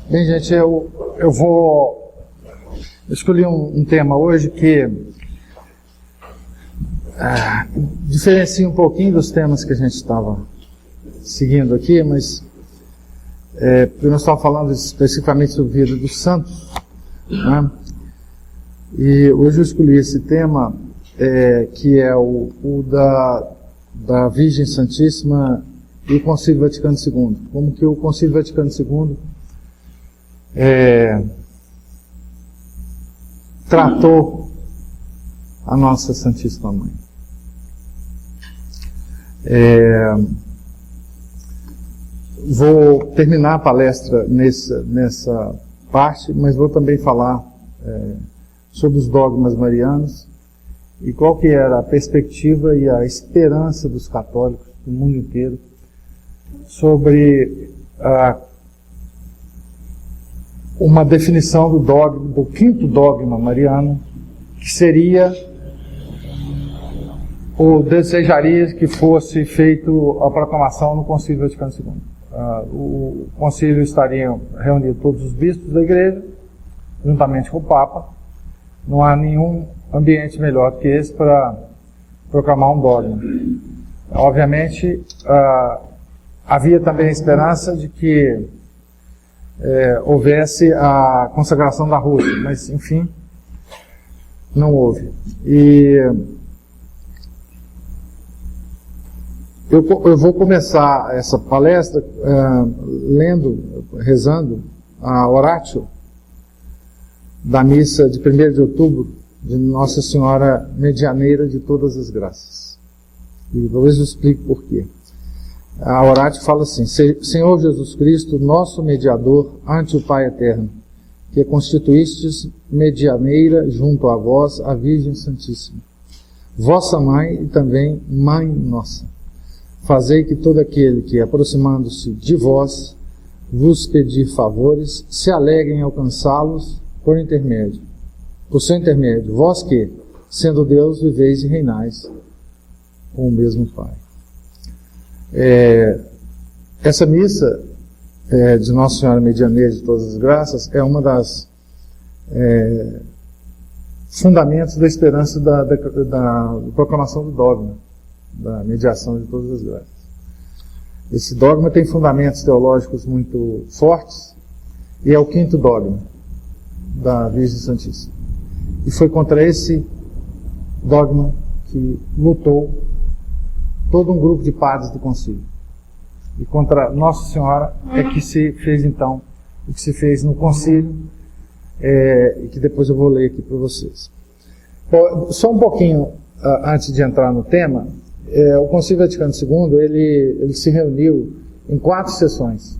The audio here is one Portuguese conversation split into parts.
Bem, gente, eu escolhi um tema hoje que diferencia um pouquinho dos temas que a gente estava seguindo aqui, mas porque nós estávamos falando especificamente sobre a vida dos santos, né? E hoje eu escolhi esse tema que é o da Virgem Santíssima e o Concílio Vaticano II. Como que o Concílio Vaticano II tratou a nossa Santíssima Mãe. Vou terminar a palestra nessa parte, mas vou também falar sobre os dogmas marianos e qual que era a perspectiva e a esperança dos católicos do mundo inteiro sobre uma definição do quinto dogma mariano, que seria, ou desejaria que fosse feito a proclamação no Concílio Vaticano II. O concílio estaria reunido todos os bispos da igreja, juntamente com o Papa. Não há nenhum ambiente melhor do que esse para proclamar um dogma. Obviamente, havia também a esperança de que houvesse a consagração da Rússia, mas, enfim, não houve. E eu vou começar essa palestra rezando a Oratio da missa de 1º de outubro de Nossa Senhora Medianeira de Todas as Graças. E talvez eu explique por quê. A Oratio fala assim: Senhor Jesus Cristo, nosso mediador ante o Pai Eterno, que constituístes medianeira junto a vós, a Virgem Santíssima, vossa Mãe e também Mãe nossa. Fazei que todo aquele que, aproximando-se de vós, vos pedir favores, se alegre em alcançá-los por seu intermédio, vós que, sendo Deus, viveis e reinais com o mesmo Pai. Essa missa de Nossa Senhora Medianeira de Todas as Graças é uma das fundamentos da esperança da proclamação do dogma, da mediação de todas as graças. Esse dogma tem fundamentos teológicos muito fortes e é o quinto dogma da Virgem Santíssima. E foi contra esse dogma que lutou todo um grupo de padres do concílio. E contra Nossa Senhora é que se fez então o que se fez no concílio, e que depois eu vou ler aqui para vocês. Só um pouquinho antes de entrar no tema, o Concílio Vaticano II ele se reuniu em 4 sessões.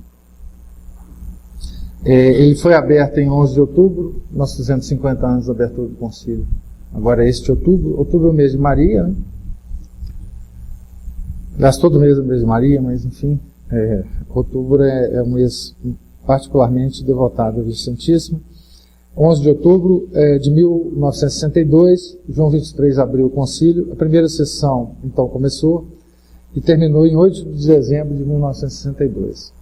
Ele foi aberto em 11 de outubro, nós fizemos 50 anos da abertura do concílio. Agora é este outubro é o mês de Maria, né? Aliás, todo mês é o mês de Maria, mas enfim, outubro é um mês particularmente devotado à Virgem Santíssima. 11 de outubro de 1962, João 23 abriu o concílio. A primeira sessão, então, começou e terminou em 8 de dezembro de 1962.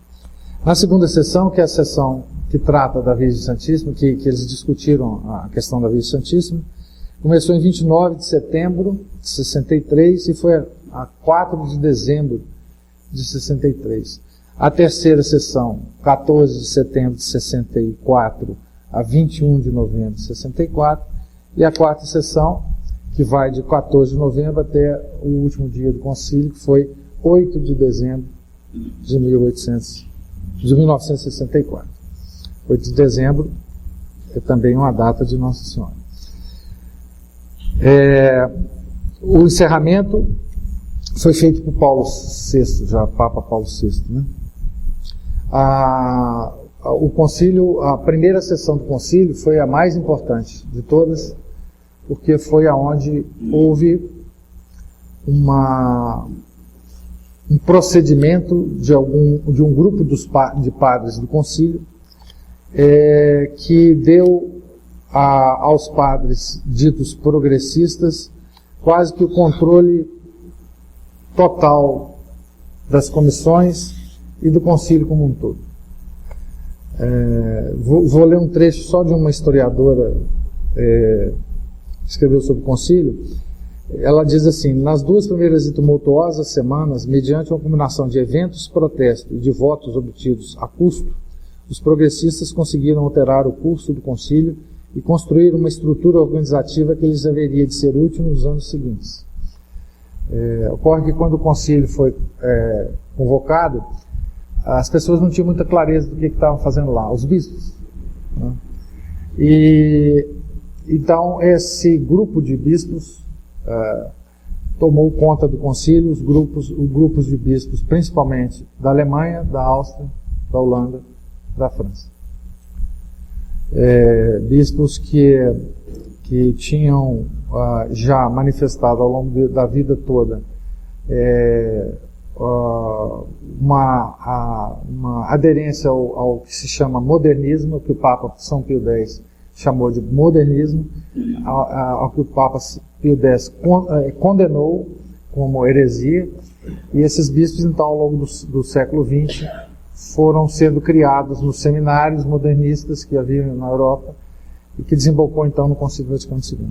Na segunda sessão, que é a sessão que trata da Virgem Santíssima, que eles discutiram a questão da Virgem Santíssima, começou em 29 de setembro de 63 e foi a 4 de dezembro de 63. A terceira sessão, 14 de setembro de 64 a 21 de novembro de 64, e a quarta sessão, que vai de 14 de novembro até o último dia do concílio, que foi 8 de dezembro de 1964. 8 de dezembro é também uma data de Nossa Senhora. O encerramento foi feito por Paulo VI, já Papa Paulo VI, né? O concílio, a primeira sessão do concílio foi a mais importante de todas, porque foi aonde houve um procedimento de um grupo de padres do concílio que deu aos padres ditos progressistas quase que o controle total das comissões e do concílio como um todo. Vou ler um trecho só de uma historiadora que escreveu sobre o concílio. Ela diz assim: nas 2 primeiras e tumultuosas semanas, mediante uma combinação de eventos, protesto e de votos obtidos a custo, os progressistas conseguiram alterar o curso do concílio e construir uma estrutura organizativa que lhes haveria de ser útil nos anos seguintes. Ocorre que quando o concílio foi convocado, as pessoas não tinham muita clareza do que estavam fazendo lá, os bispos, né? E então esse grupo de bispos tomou conta do concílio, os grupos de bispos, principalmente da Alemanha, da Áustria, da Holanda, da França. Bispos que tinham já manifestado ao longo da vida toda uma aderência ao que se chama modernismo, que o Papa São Pio X chamou de modernismo, ao que o Papa Pio X condenou como heresia, e esses bispos, então, ao longo do século XX, foram sendo criados nos seminários modernistas que haviam na Europa e que desembocou, então, no Concílio Vaticano II.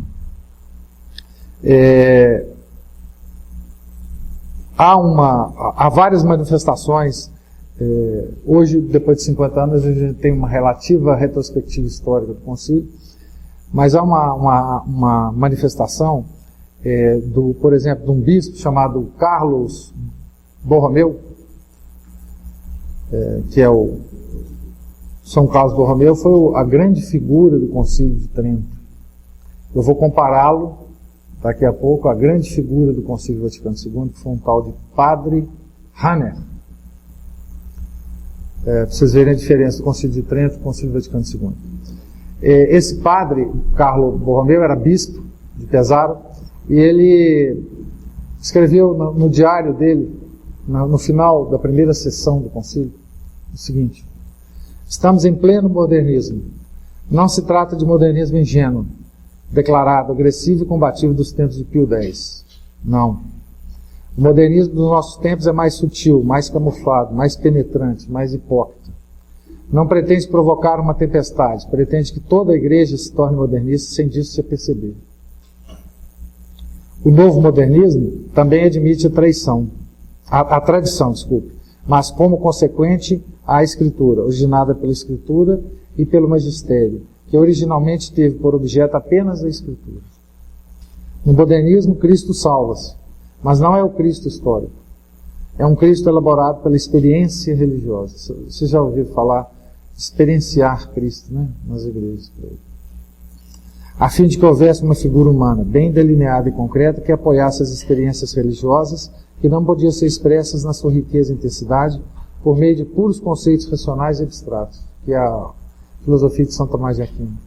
Há várias manifestações. Hoje, depois de 50 anos, a gente tem uma relativa retrospectiva histórica do concílio, mas há uma manifestação por exemplo, de um bispo chamado Carlos Borromeu, que é o São Carlos Borromeu, foi a grande figura do Concílio de Trento. Eu vou compará-lo daqui a pouco à grande figura do Concílio Vaticano II, que foi um tal de Padre Hanner. Para vocês verem a diferença do Concílio de Trento e do Concílio Vaticano II. Esse padre, Carlo Borromeu, era bispo de Pesaro, e ele escreveu no diário dele, no final da primeira sessão do concílio, o seguinte: estamos em pleno modernismo. Não se trata de modernismo ingênuo, declarado, agressivo e combativo dos tempos de Pio X. Não. O modernismo dos nossos tempos é mais sutil, mais camuflado, mais penetrante, mais hipócrita. Não pretende provocar uma tempestade, pretende que toda a igreja se torne modernista sem disso se aperceber. O novo modernismo também admite a tradição, mas como consequente à Escritura, originada pela Escritura e pelo Magistério, que originalmente teve por objeto apenas a Escritura. No modernismo, Cristo salva-se, mas não é o Cristo histórico. É um Cristo elaborado pela experiência religiosa. Você já ouviu falar experienciar Cristo, né, nas igrejas? A fim de que houvesse uma figura humana bem delineada e concreta que apoiasse as experiências religiosas que não podiam ser expressas na sua riqueza e intensidade por meio de puros conceitos racionais e abstratos, que é a filosofia de São Tomás de Aquino.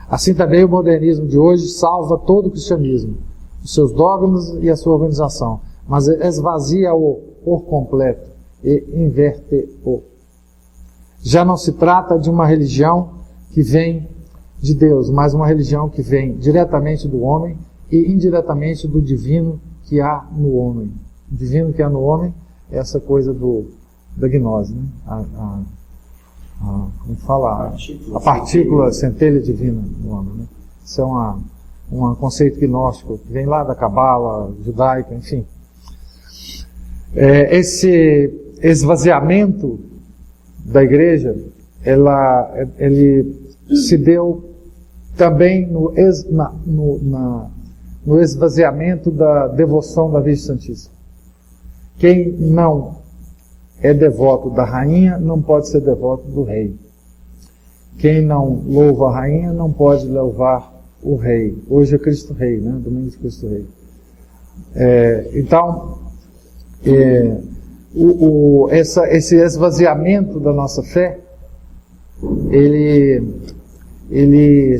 Assim também o modernismo de hoje salva todo o cristianismo, os seus dogmas e a sua organização, mas esvazia-o por completo e inverte-o. Já não se trata de uma religião que vem de Deus, mas uma religião que vem diretamente do homem e indiretamente do divino que há no homem. O divino que há no homem é essa coisa da gnose, né? Como fala? A partícula centelha divina no homem, né? Isso é um conceito gnóstico que vem lá da Cabala judaica, enfim. Esse esvaziamento da igreja, ele se deu também no esvaziamento da devoção da Virgem Santíssima. Quem não é devoto da rainha não pode ser devoto do rei. Quem não louva a rainha não pode louvar o rei. Hoje é Cristo Rei, né? Domingo de Cristo Rei. Esse esvaziamento da nossa fé, ele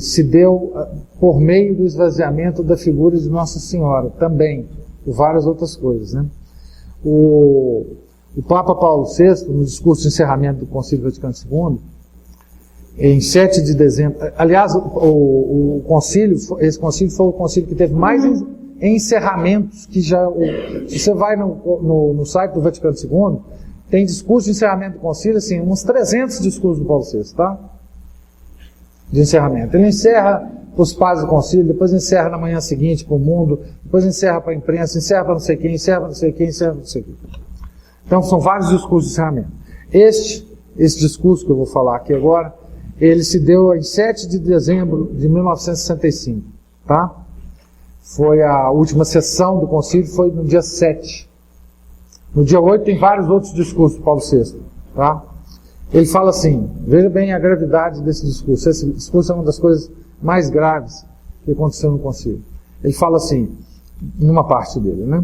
se deu por meio do esvaziamento da figura de Nossa Senhora, também, por várias outras coisas, né? O Papa Paulo VI, no discurso de encerramento do Concílio Vaticano II, em 7 de dezembro, aliás, esse concílio foi o concílio que teve mais encerramentos que já... Se você vai no site do Vaticano II, tem discurso de encerramento do concílio, assim, uns 300 discursos do Paulo VI, tá? De encerramento. Ele encerra para os padres do concílio, depois encerra na manhã seguinte para o mundo, depois encerra para a imprensa, encerra para não sei quem, encerra para não sei quem, encerra para não sei quem. Então são vários discursos de encerramento. Esse discurso que eu vou falar aqui agora, ele se deu em 7 de dezembro de 1965, tá? Foi a última sessão do concílio, foi no dia 7. No dia 8 tem vários outros discursos do Paulo VI, tá? Ele fala assim, veja bem a gravidade desse discurso. Esse discurso é uma das coisas mais graves que aconteceu no concílio. Ele fala assim, numa parte dele, né?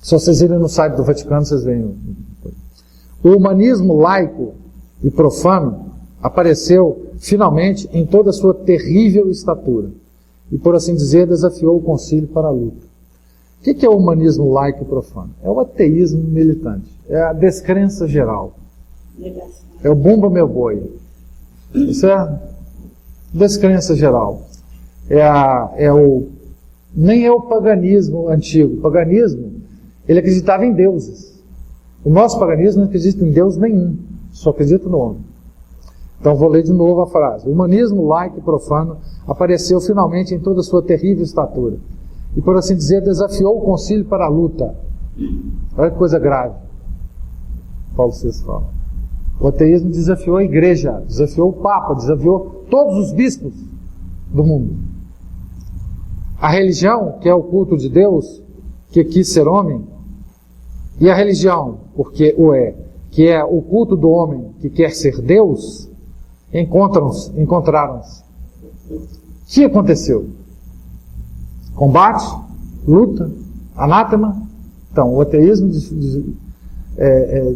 Se vocês irem no site do Vaticano, vocês veem. O humanismo laico e profano apareceu finalmente em toda a sua terrível estatura e, por assim dizer, desafiou o concílio para a luta. O que é o humanismo laico e profano? É o ateísmo militante, é a descrença geral, é o bumba meu boi, isso é descrença geral, nem é o paganismo antigo. O paganismo, ele acreditava em deuses. O nosso paganismo não acredita em Deus nenhum, só acredita no homem. Então vou ler de novo a frase. O humanismo laico e profano apareceu finalmente em toda a sua terrível estatura e, por assim dizer, desafiou o concílio para a luta. Olha que coisa grave. Paulo VI fala. O ateísmo desafiou a igreja, desafiou o Papa, desafiou todos os bispos do mundo. A religião, que é o culto de Deus, que quis ser homem, e a religião, porque o é, que é o culto do homem que quer ser Deus, encontraram-se. O que aconteceu? Combate, luta, anátema. Então, o ateísmo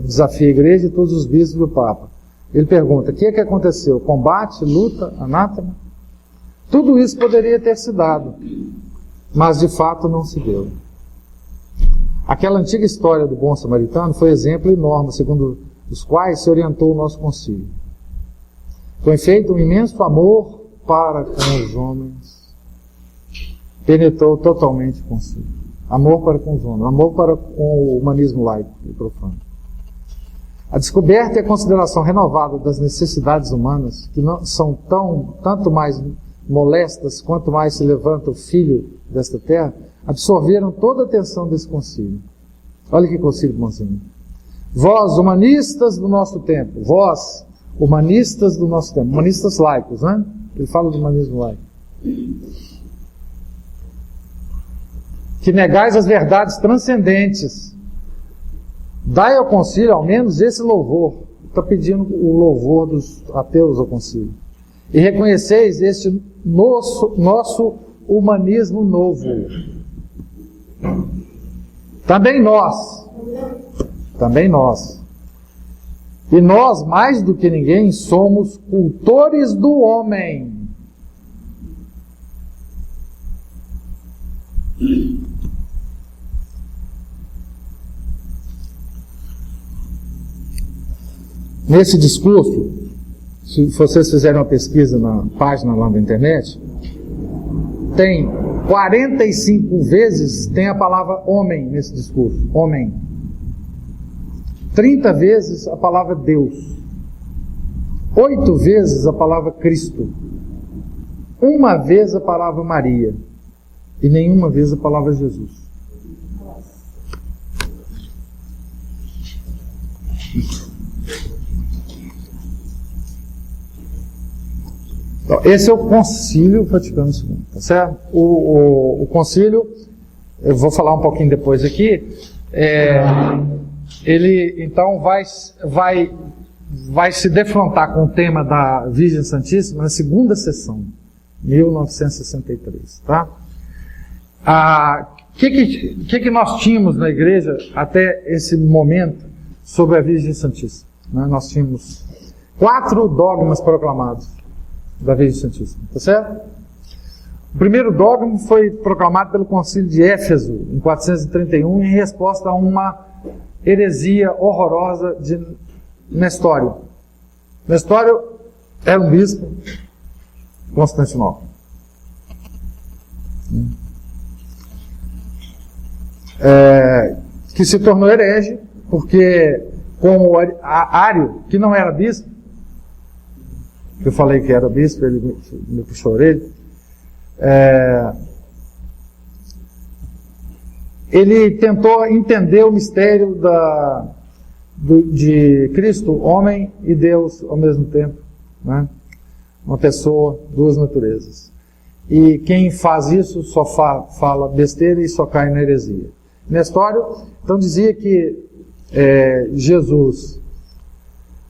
desafia a igreja e todos os bispos do Papa. Ele pergunta, o que aconteceu? Combate, luta, anátema? Tudo isso poderia ter se dado, mas de fato não se deu. Aquela antiga história do bom samaritano foi exemplo e norma, segundo os quais se orientou o nosso concílio. Foi feito um imenso amor para com os homens, penetrou totalmente o concílio. Amor para com os homens, amor para com o humanismo laico e profano. A descoberta e a consideração renovada das necessidades humanas, que não são tanto mais molestas quanto mais se levanta o filho desta terra, absorveram toda a atenção desse concílio. Olha que concílio bonzinho. Vós, humanistas do nosso tempo, vós, humanistas do nosso tempo, humanistas laicos, né? Ele fala do humanismo laico. Que negais as verdades transcendentes, dai ao concílio ao menos esse louvor. Está pedindo o louvor dos ateus ao concílio. E reconheceis este nosso humanismo novo. Também nós. E nós, mais do que ninguém, somos cultores do homem. Nesse discurso, se vocês fizerem uma pesquisa na página lá da internet, tem 45 vezes tem a palavra homem nesse discurso. Homem. 30 vezes a palavra Deus. 8 vezes a palavra Cristo. 1 vez a palavra Maria. E nenhuma vez a palavra Jesus. Então, esse é o Concílio Vaticano II, tá certo? O concílio, eu vou falar um pouquinho depois aqui, ele então vai se defrontar com o tema da Virgem Santíssima na segunda sessão, 1963, tá? Que nós tínhamos na igreja até esse momento sobre a Virgem Santíssima? Né? Nós tínhamos 4 dogmas proclamados da Virgem Santíssima, tá certo? O primeiro dogma foi proclamado pelo Concílio de Éfeso, em 431, em resposta a uma heresia horrorosa de Nestório. Nestório era um bispo de Constantinopla. que se tornou herege, porque como Ário, que não era bispo, eu falei que era bispo, ele me puxou a orelha, ele tentou entender o mistério de Cristo, homem e Deus ao mesmo tempo, né? Uma pessoa, duas naturezas. E quem faz isso só fala besteira e só cai na heresia. Nestório, então, dizia que Jesus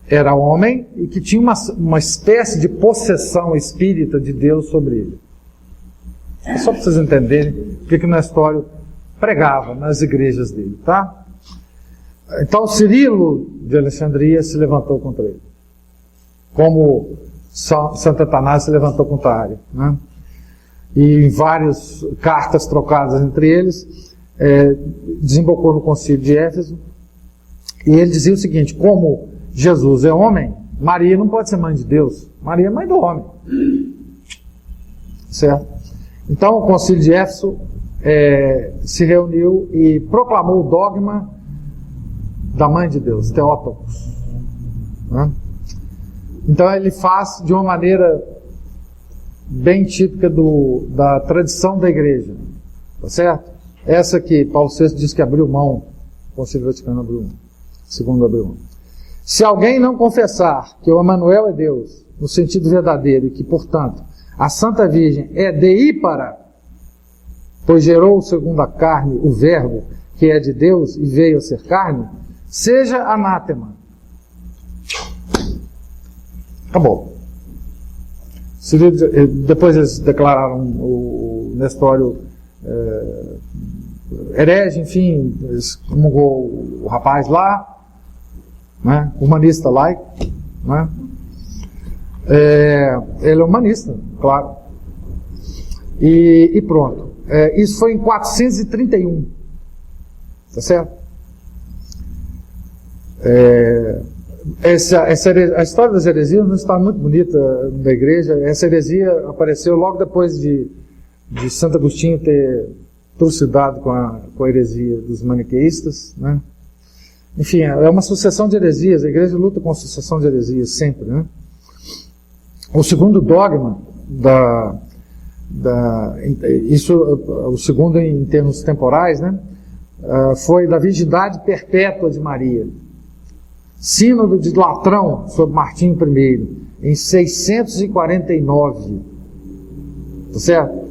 era homem e que tinha uma espécie de possessão espírita de Deus sobre ele. É só para vocês entenderem porque que Nestório pregava nas igrejas dele, tá? Então Cirilo de Alexandria se levantou contra ele, como Santo Atanásio se levantou contra Ário, né? E em várias cartas trocadas entre eles, desembocou no concílio de Éfeso, e ele dizia o seguinte: como Jesus é homem, Maria não pode ser mãe de Deus, Maria é mãe do homem, certo? Então o concílio de Éfeso se reuniu e proclamou o dogma da mãe de Deus, Theotokos, né? Então ele faz de uma maneira bem típica da tradição da igreja, tá certo? Essa que Paulo VI diz que abriu mão, o Concílio Vaticano abriu mão, segundo abriu mão. Se alguém não confessar que o Emanuel é Deus, no sentido verdadeiro, e que, portanto, a Santa Virgem é deípara, pois gerou segundo a carne o Verbo, que é de Deus e veio a ser carne, seja anátema. Acabou. Depois eles declararam o Nestório herege, enfim, excomungou o rapaz lá, né, humanista laico, né? Ele é humanista, claro. E pronto. Isso foi em 431. Tá certo? A história das heresias não está muito bonita na igreja. Essa heresia apareceu logo depois de Santo Agostinho ter trucidado com a heresia dos maniqueístas, né? Enfim, é uma sucessão de heresias. A igreja luta com a sucessão de heresias sempre, né? O segundo dogma o segundo em termos temporais, né? Foi da virgindade perpétua de Maria. Sínodo de Latrão, sob Martim I, em 649. Tá certo?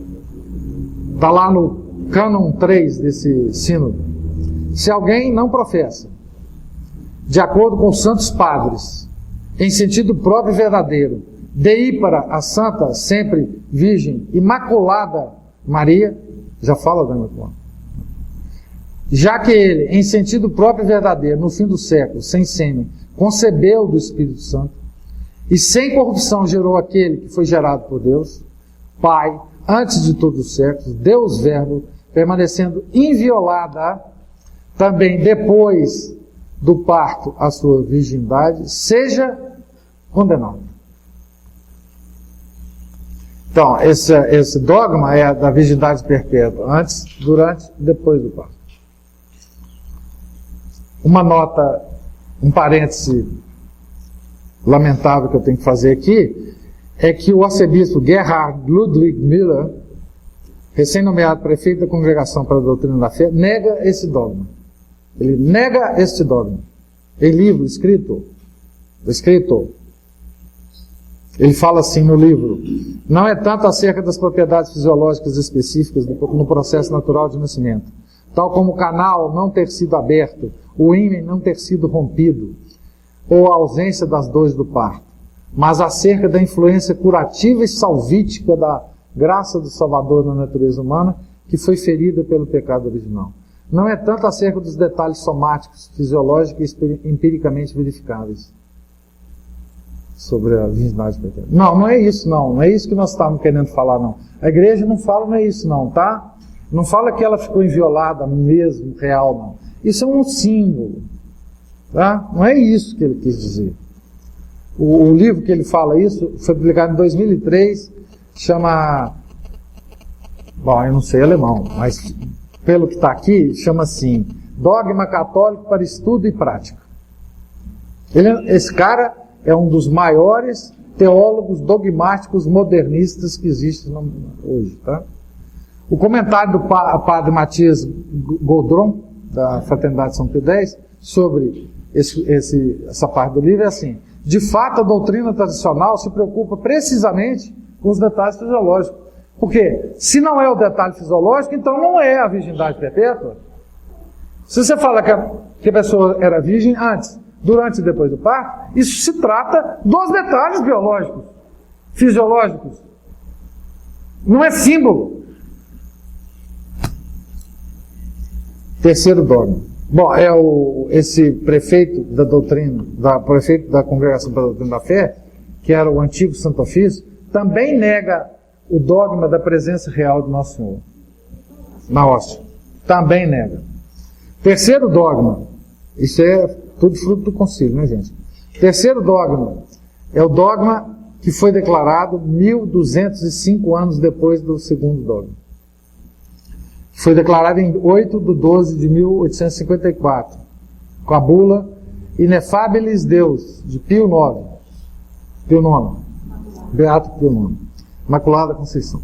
Está lá no cânon 3 desse sínodo. Se alguém não professa, de acordo com os santos padres, em sentido próprio e verdadeiro, deípara a santa, sempre virgem, imaculada Maria, já fala da Imaculada, já que ele, em sentido próprio e verdadeiro, no fim do século, sem sêmen, concebeu do Espírito Santo, e sem corrupção gerou aquele que foi gerado por Deus, Pai, antes de todos os séculos, Deus Verbo, permanecendo inviolada, também depois do parto a sua virgindade, seja condenado. Então, esse dogma é da virgindade perpétua, antes, durante e depois do parto. Uma nota, um parêntese lamentável que eu tenho que fazer aqui, é que o arcebispo Gerhard Ludwig Müller, recém-nomeado prefeito da Congregação para a Doutrina da Fé, nega esse dogma. Ele nega este dogma. Em livro escrito, ele fala assim no livro: não é tanto acerca das propriedades fisiológicas específicas no processo natural de nascimento, tal como o canal não ter sido aberto, o ímen não ter sido rompido, ou a ausência das dores do parto, mas acerca da influência curativa e salvítica da graça do Salvador na natureza humana, que foi ferida pelo pecado original. Não é tanto acerca dos detalhes somáticos, fisiológicos e empiricamente verificáveis sobre a virgindade perpétua. Não é isso, não é isso que nós estamos querendo falar, não. A igreja não fala, não é isso, não, tá? Não fala que ela ficou inviolada mesmo, real, não. Isso é um símbolo, tá? Não é isso que ele quis dizer. O livro que ele fala isso foi publicado em 2003, chama... Bom, eu não sei alemão, mas pelo que está aqui, chama assim, Dogma Católico para Estudo e Prática. Esse cara é um dos maiores teólogos dogmáticos modernistas que existe hoje. Tá? O comentário do padre Matias Goldron, da Fraternidade São Pio X, sobre essa parte do livro é assim: de fato, a doutrina tradicional se preocupa precisamente com os detalhes fisiológicos. Porque se não é o detalhe fisiológico, então não é a virgindade perpétua. Se você fala que a pessoa era virgem antes, durante e depois do parto, isso se trata dos detalhes biológicos, fisiológicos. Não é símbolo. Terceiro dogma. Bom, esse prefeito da doutrina, prefeito da Congregação para a Doutrina da Fé, que era o antigo Santo Ofício, também nega o dogma da presença real de Nosso Senhor na hóstia. Também nega. Terceiro dogma, isso é tudo fruto do concílio, né, gente? Terceiro dogma é o dogma que foi declarado 1205 anos depois do segundo dogma. Foi declarado em 8/12 de 1854, com a bula Inefabilis Deus, de Pio IX, Beato Pio IX, Imaculada Conceição.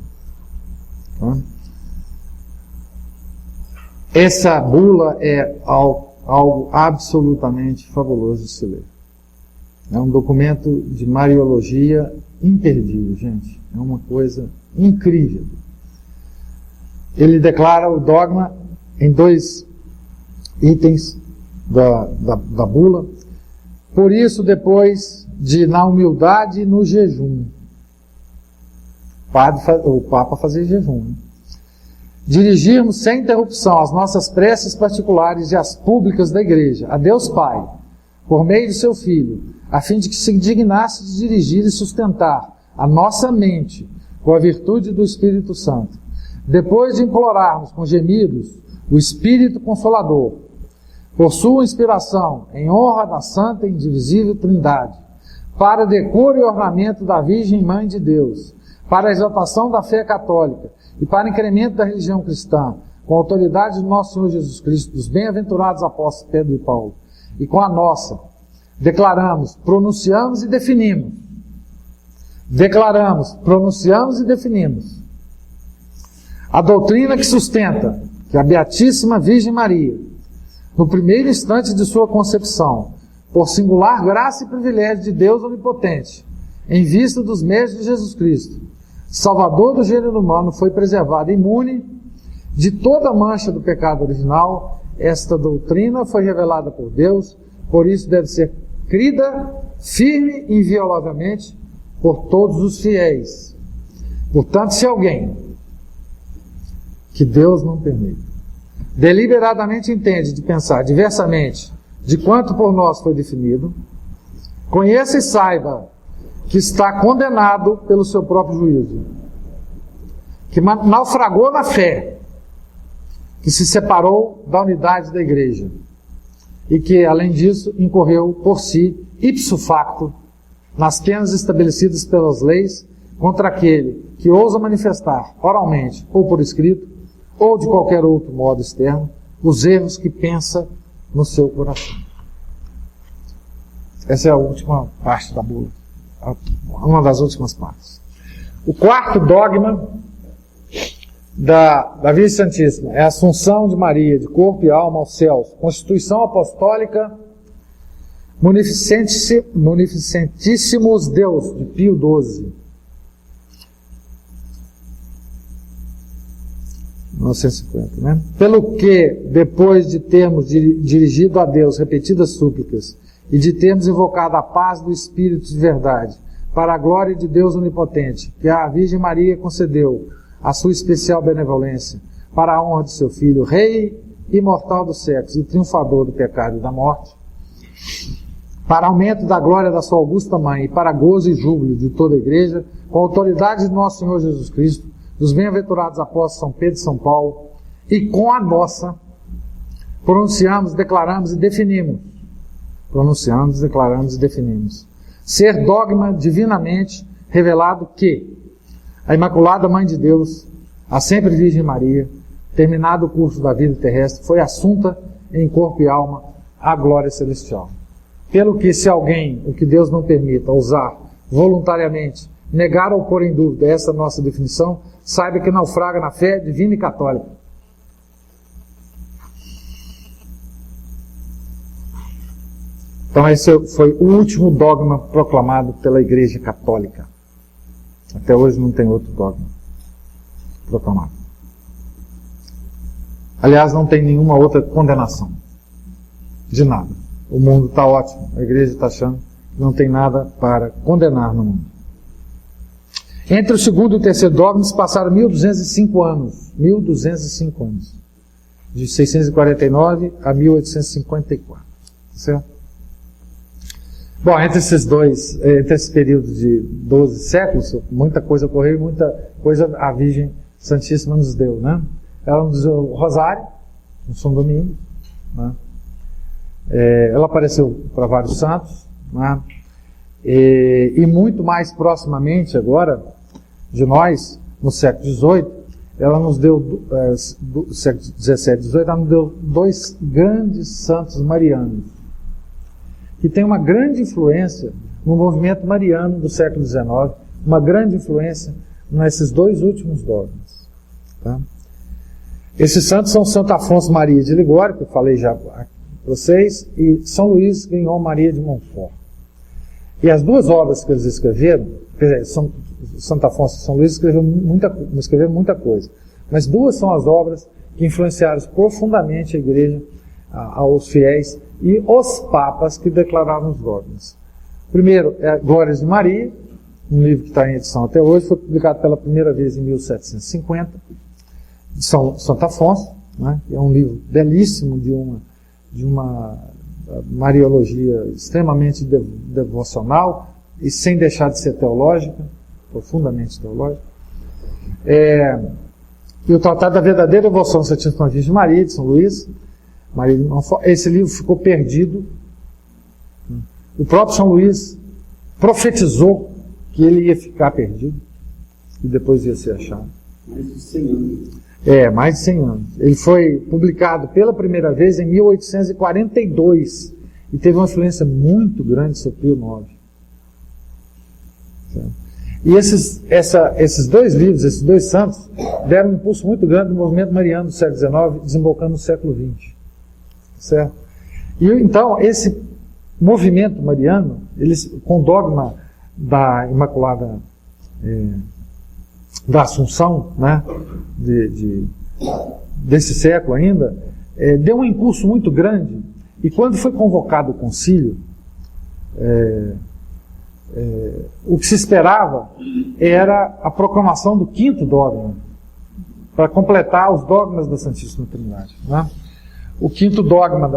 Essa bula é algo absolutamente fabuloso de se ler. É um documento de mariologia imperdível, gente. É uma coisa incrível. Ele declara o dogma em 2 itens da bula. Por isso, depois de, na humildade e no jejum, o Papa fazia jejum, né? Dirigirmos sem interrupção as nossas preces particulares e as públicas da Igreja a Deus Pai, por meio de seu Filho, a fim de que se dignasse de dirigir e sustentar a nossa mente com a virtude do Espírito Santo. Depois de implorarmos com gemidos o Espírito Consolador, por sua inspiração, em honra da Santa e Indivisível Trindade, para decoro e ornamento da Virgem Mãe de Deus, para a exaltação da fé católica e para incremento da religião cristã, com a autoridade do nosso Senhor Jesus Cristo, dos bem-aventurados apóstolos Pedro e Paulo, e com a nossa, declaramos, pronunciamos e definimos. Declaramos, pronunciamos e definimos a doutrina que sustenta que a Beatíssima Virgem Maria, no primeiro instante de sua concepção, por singular graça e privilégio de Deus Onipotente, em vista dos méritos de Jesus Cristo, Salvador do gênero humano, foi preservada imune de toda mancha do pecado original. Esta doutrina foi revelada por Deus, por isso deve ser crida firme e inviolavelmente por todos os fiéis. Portanto, se alguém, que Deus não permita, deliberadamente entende de pensar diversamente de quanto por nós foi definido, conheça e saiba que está condenado pelo seu próprio juízo, que naufragou na fé, que se separou da unidade da Igreja e que, além disso, incorreu por si, ipso facto, nas penas estabelecidas pelas leis contra aquele que ousa manifestar oralmente ou por escrito ou de qualquer outro modo externo os erros que pensa no seu coração. Essa é a última parte da bula. Uma das últimas partes. O quarto dogma da Virgem Santíssima é a Assunção de Maria, de corpo e alma aos céus, Constituição Apostólica Munificentíssimos Deus, de Pio XII. 1950, né? Pelo que, depois de termos dirigido a Deus repetidas súplicas e de termos invocado a paz do Espírito de verdade, para a glória de Deus Onipotente, que a Virgem Maria concedeu a sua especial benevolência, para a honra de seu Filho, Rei imortal do sexo e triunfador do pecado e da morte, para aumento da glória da sua augusta Mãe e para gozo e júbilo de toda a Igreja, com a autoridade de nosso Senhor Jesus Cristo, dos bem-aventurados apóstolos São Pedro e São Paulo, e com a nossa, pronunciamos, declaramos e definimos. Pronunciamos, declaramos e definimos. Ser dogma divinamente revelado que a Imaculada Mãe de Deus, a sempre Virgem Maria, terminado o curso da vida terrestre, foi assunta em corpo e alma à glória celestial. Pelo que, se alguém, o que Deus não permita, usar voluntariamente, negar ou pôr em dúvida essa nossa definição, saiba que naufraga na fé divina e católica. Então esse foi o último dogma proclamado pela Igreja Católica. Até hoje não tem outro dogma proclamado. Aliás, não tem nenhuma outra condenação. De nada. O mundo está ótimo. A Igreja está achando que não tem nada para condenar no mundo. Entre o segundo e o terceiro dogma se passaram 1205 anos. 1205 anos. De 649 a 1854. Certo? Bom, entre esse período de 12 séculos, muita coisa ocorreu, muita coisa a Virgem Santíssima nos deu, né? Ela nos deu o rosário, no São Domingo, né? Ela apareceu para vários santos, né? E muito mais proximamente agora de nós, no século XVIII, ela nos deu, do século XVII e XVIII, ela nos deu dois grandes santos marianos, que tem uma grande influência no movimento mariano do século XIX, uma grande influência nesses dois últimos dogmas. Tá? Esses santos são Santo Afonso Maria de Ligório, que eu falei já para vocês, e São Luís Grignon Maria de Montfort. E as duas obras que eles escreveram, quer dizer, Santo Afonso e São Luís escreveram muita coisa, mas duas são as obras que influenciaram profundamente a Igreja, aos fiéis e os papas que declararam os dogmas. Primeiro é Glórias de Maria, um livro que está em edição até hoje, foi publicado pela primeira vez em 1750, de Santo Afonso, né? É um livro belíssimo de uma mariologia extremamente devocional e sem deixar de ser teológica, profundamente teológica. E o Tratado da Verdadeira Devoção à Santíssima Virgem Maria, de São Luís, Maria de Montfort. Esse livro ficou perdido. O próprio São Luís profetizou que ele ia ficar perdido e depois ia ser achado. Mais de 100 anos. Mais de 100 anos. Ele foi publicado pela primeira vez em 1842 e teve uma influência muito grande sobre Pio IX. E esses dois livros, esses dois santos, deram um impulso muito grande no movimento mariano do século XIX, desembocando no século XX. Certo? E então, esse movimento mariano, eles, com o dogma da Imaculada da Assunção, né, desse século ainda, deu um impulso muito grande, e quando foi convocado o concílio, o que se esperava era a proclamação do quinto dogma, para completar os dogmas da Santíssima Trindade, né? O quinto dogma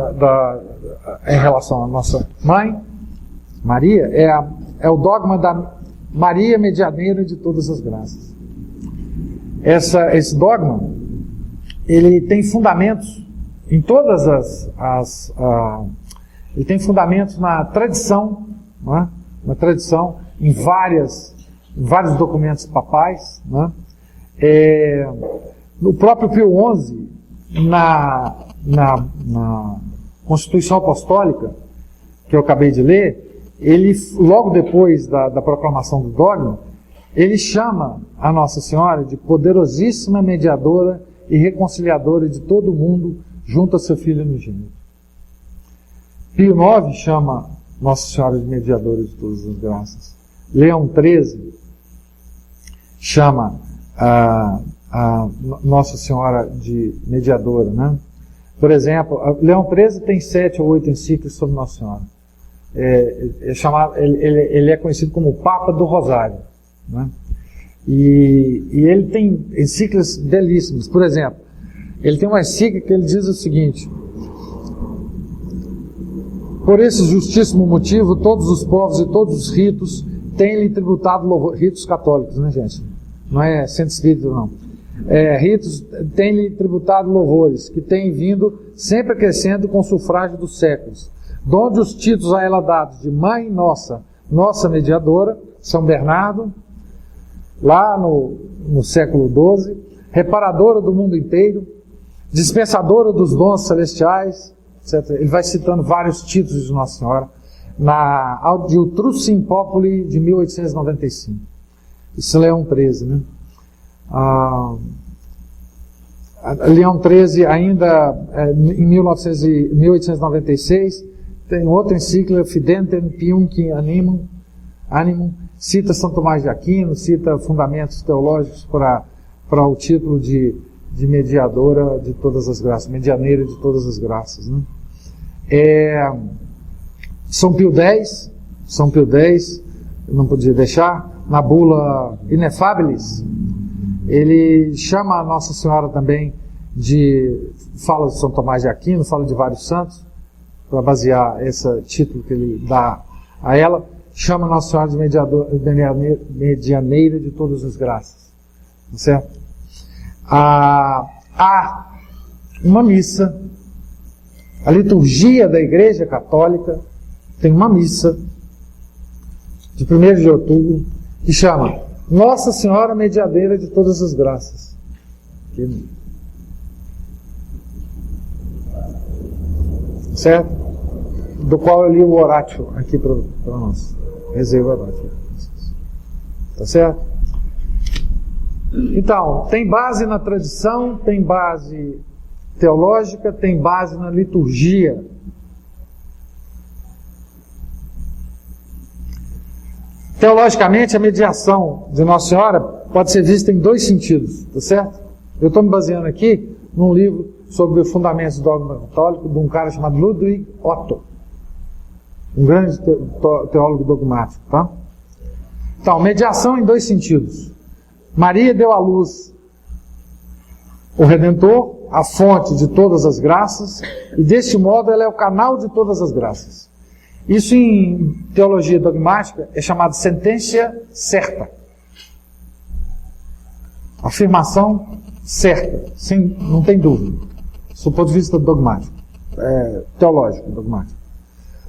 em relação à nossa mãe, Maria, é o dogma da Maria medianeira de todas as graças. Esse dogma, ele tem fundamentos em todas ele tem fundamentos na tradição, né? Na tradição, em vários documentos papais, né? No próprio Pio XI, na Constituição Apostólica, que eu acabei de ler, ele, logo depois da proclamação do dogma, ele chama a Nossa Senhora de poderosíssima mediadora e reconciliadora de todo o mundo junto a seu Filho unigênito. Pio IX chama Nossa Senhora de mediadora de todas as graças. Leão XIII chama a Nossa Senhora de mediadora, né? Por exemplo, Leão XIII tem 7 ou 8 encíclicas sobre Nossa Senhora. Ele é conhecido como o Papa do Rosário, né? E ele tem encíclicas belíssimas. Por exemplo, ele tem uma encíclica que ele diz o seguinte: por esse justíssimo motivo, todos os povos e todos os ritos têm-lhe tributado louvor. Ritos católicos, né, gente? Não é centro espírita, não. Ritos têm-lhe tributado louvores, que têm vindo sempre crescendo com o sufrágio dos séculos, donde os títulos a ela dados de Mãe Nossa, Nossa Mediadora, São Bernardo, lá no século XII, reparadora do mundo inteiro, dispensadora dos dons celestiais, etc. Ele vai citando vários títulos de Nossa Senhora na Audiutrussim Populi de 1895. Isso é Leão XIII, né? Leão XIII, ainda em 1896, tem outra encíclica, Fidentem Piunci Animum, cita São Tomás de Aquino, cita fundamentos teológicos para o título de mediadora de todas as graças, medianeira de todas as graças, né? São Pio X, não podia deixar, na bula Inefabilis, ele chama a Nossa Senhora também fala de São Tomás de Aquino, fala de vários santos, para basear esse título que ele dá a ela, chama a Nossa Senhora de medianeira de todas as graças, certo? Há uma missa, a liturgia da Igreja Católica tem uma missa de 1º de outubro que chama Nossa Senhora Medianeira de Todas as Graças. Certo? Do qual eu li o orácio aqui para nós. Rezei o orácio. Tá certo? Então, tem base na tradição, tem base teológica, tem base na liturgia. Teologicamente, a mediação de Nossa Senhora pode ser vista em 2 sentidos, tá certo? Eu estou me baseando aqui num livro sobre os fundamentos do dogma católico de um cara chamado Ludwig Otto, um grande teólogo dogmático, tá? Então, mediação em 2 sentidos. Maria deu à luz o Redentor, a fonte de todas as graças, e deste modo ela é o canal de todas as graças. Isso em teologia dogmática é chamado sententia certa. Afirmação certa, não tem dúvida. Do ponto de vista dogmático, teológico, dogmático.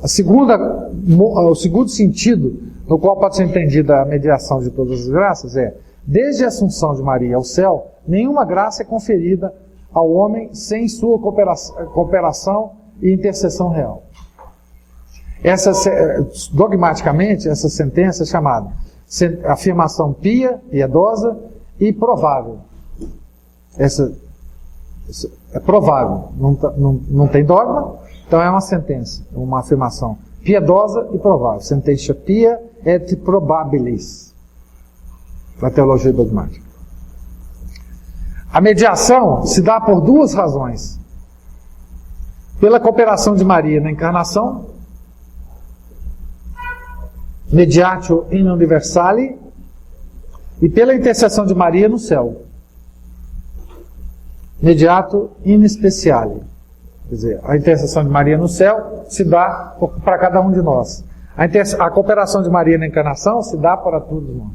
O segundo sentido no qual pode ser entendida a mediação de todas as graças é: desde a Assunção de Maria ao céu, nenhuma graça é conferida ao homem sem sua cooperação e intercessão real. Dogmaticamente, essa sentença é chamada afirmação pia, piedosa e provável. Essa é provável, não tem dogma, então é uma sentença, uma afirmação piedosa e provável. Sententia pia et probabilis, da teologia dogmática. A mediação se dá por 2 razões: pela cooperação de Maria na encarnação, mediatio in universali, e pela intercessão de Maria no céu, mediato in speciale. Quer dizer, a intercessão de Maria no céu se dá para cada um de nós. A cooperação de Maria na encarnação se dá para todos nós.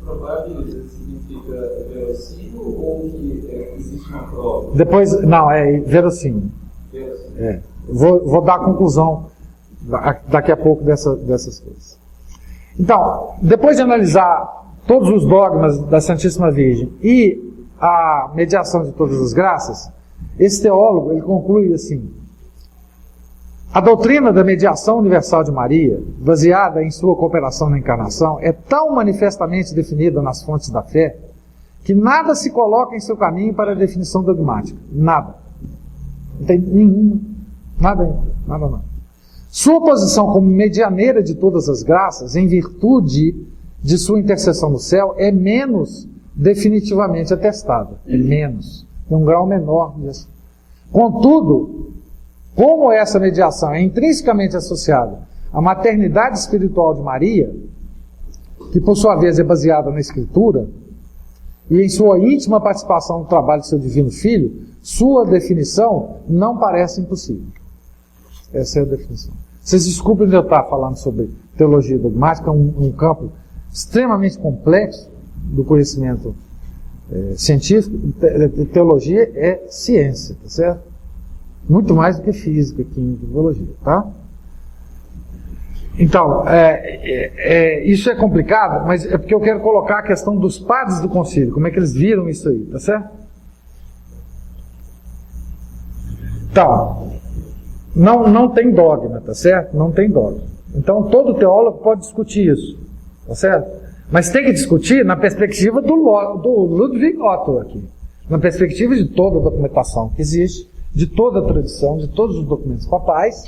Provável significa verossímil ou que existe uma prova? Depois, não, é verossímil. Vou dar a conclusão daqui a pouco dessas coisas. Então, depois de analisar todos os dogmas da Santíssima Virgem e a mediação de todas as graças, esse teólogo ele conclui assim: a doutrina da mediação universal de Maria, baseada em sua cooperação na encarnação, é tão manifestamente definida nas fontes da fé que nada se coloca em seu caminho para a definição dogmática. Nada. Não tem nenhuma. Nada. Sua posição como medianeira de todas as graças, em virtude de sua intercessão no céu, é menos definitivamente atestada. É menos. Tem um grau menor disso. Contudo, como essa mediação é intrinsecamente associada à maternidade espiritual de Maria, que por sua vez é baseada na Escritura, e em sua íntima participação no trabalho de seu divino Filho, sua definição não parece impossível. Essa é a definição. Vocês desculpem de eu estar falando sobre teologia dogmática, um campo extremamente complexo do conhecimento científico. Teologia é ciência, tá certo? Muito mais do que física, química e biologia, tá? Então, isso é complicado, mas é porque eu quero colocar a questão dos padres do concílio, como é que eles viram isso aí, tá certo? Então, não tem dogma, tá certo? Não tem dogma. Então, todo teólogo pode discutir isso, tá certo? Mas tem que discutir na perspectiva do Ludwig Otto aqui. Na perspectiva de toda a documentação que existe, de toda a tradição, de todos os documentos papais,